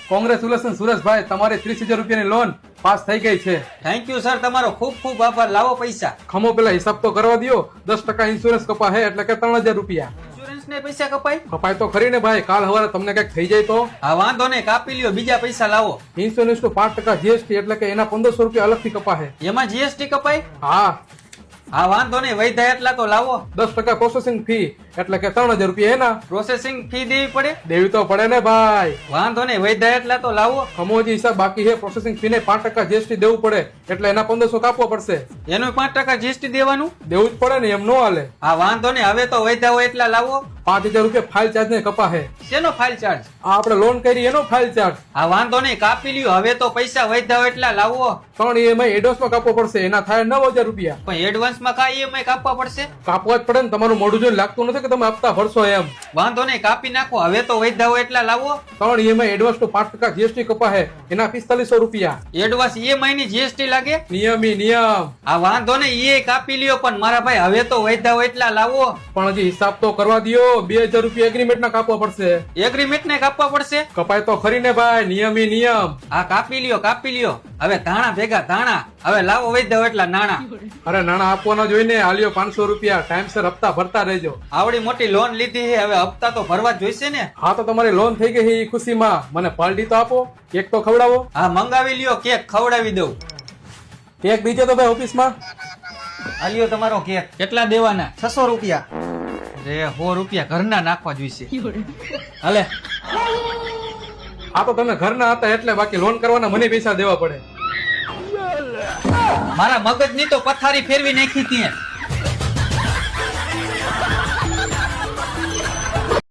Congratulation Sureshbhai, તમારી 30,000 રૂપિયાની loan pass થઈ ગઈ છે. થેન્ક યુ સર, તમારો ખૂબ ખૂબ આભાર. લાવો પૈસા. ખમો પેલા હિસાબ તો કરવા દો. 10% ઇન્સ્યોરન્સ કપા હે એટલે કે 3,000 રૂપિયા ઇન્સ્યોરન્સ ને પૈસા કપાય? કપાય તો ખરી ને ભાઈ. કાલ સવારે તમને કઈક થઈ જાય તો હા વાંધો નહીં, કાપી લ્યો. બીજા પૈસા લાવો. ઇન્સ્યોરન્સ નું 5% જીએસટી એટલે કે એના 1,500 રૂપિયા અલગથી કપા હે. એમાં જીએસટી કપાય? હા, હા વાંધો નહીં, વૈધા એટલા તો લાવો. 10% પ્રોસેસિંગ ફી એટલે કે 3,000 રૂપિયા એના પ્રોસેસિંગ ફી દેવી પડે? દેવી તો પડે ને ભાઈ. વાંધો નહીં, વૈધા એટલા તો લાવો. ખમોજી હિસાબ બાકી છે. પ્રોસેસિંગ ફી ને 5% જીએસટી દેવું પડે એટલે એના 1,500 કાપવો પડશે. એનું 5% જીએસટી દેવાનું? દેવું જ પડે ને, એમ નો હાલે. હા વાંધો નહીં, હવે તો વૈધા હોય એટલા લાવો. 5,000 રૂપિયા ફાઇલ ચાર્જ ને કપા હે. શેનો ફાઇલ ચાર્જ? આ આપણે લોન કરી એનો ફાઇલ ચાર્જ. હા વાંધો નહીં, કાપી લ્યો. હવે તો પૈસા વૈધા હોય એટલા લાવો. 3 EMI એડવાન્સ માં કાપવો પડશે. એના થાય 9,000 રૂપિયા. પણ એડવાન્સ માં કા ઈએમઆઈ કાપવા પડશે? કાપવા જ પડે ને. તમારું મોઢું જોઈને લાગતું નથી કે તમે હપ્તા ભરશો એમ. વાંધો નહીં, કાપી નાખો. હવે તો વૈધા હોય એટલા લાવો. 3 EMI એડવાન્સ નું 5% જીએસટી કપા હે. એના 4,500 રૂપિયા. એડવાન્સ ઈએમઆઈ ની જીએસટી લાગે? નિયમ. હા વાંધો નહીં, એ કાપી લ્યો. પણ મારા ભાઈ હવે તો વૈધા હોય એટલા લાવો. પણ હજી હિસાબ તો કરવા દો. 2,000 રૂપિયા એગ્રીમેન્ટ ના કાપવા પડશે. એગ્રીમેન્ટ ને કાપવા પડશે? કપાય તો ખરી ને ભાઈ. નિયમ. હા કાપી લ્યો. હવે ધાણા ભેગા ધાણા. હવે લાવો વૈધા હોય એટલા નાણા. અરે નાણા આપવાના જોઈને આલ્યો 500 રૂપિયા. ટાઈમસર હપ્તા ભરતા રહેજો. આવડી મોટી લોન લીધી છે, હવે હપ્તા તો ભરવા જ જોઈશે ને. હા તો તમારી લોન થઈ ગઈ છે. એ ખુશીમાં મને પાર્ટી તો આપો. કેક તો ખવડાવો. હા મંગાવી લ્યો, કેક ખવડાવી દઉં. કેક દીજો તો ભાઈ ઓફિસમાં. આ લ્યો તમારો કેક. કેટલા દેવાના? 600 રૂપિયા. રે 100 રૂપિયા ઘરના નાખવા જોઈશે. હાલે. આ તો તમે ઘરના હતા એટલે, બાકી લોન કરવાના મને પૈસા દેવા પડે. મારા મગજની તો પથારી ફેરવી નાખી ત્યાં.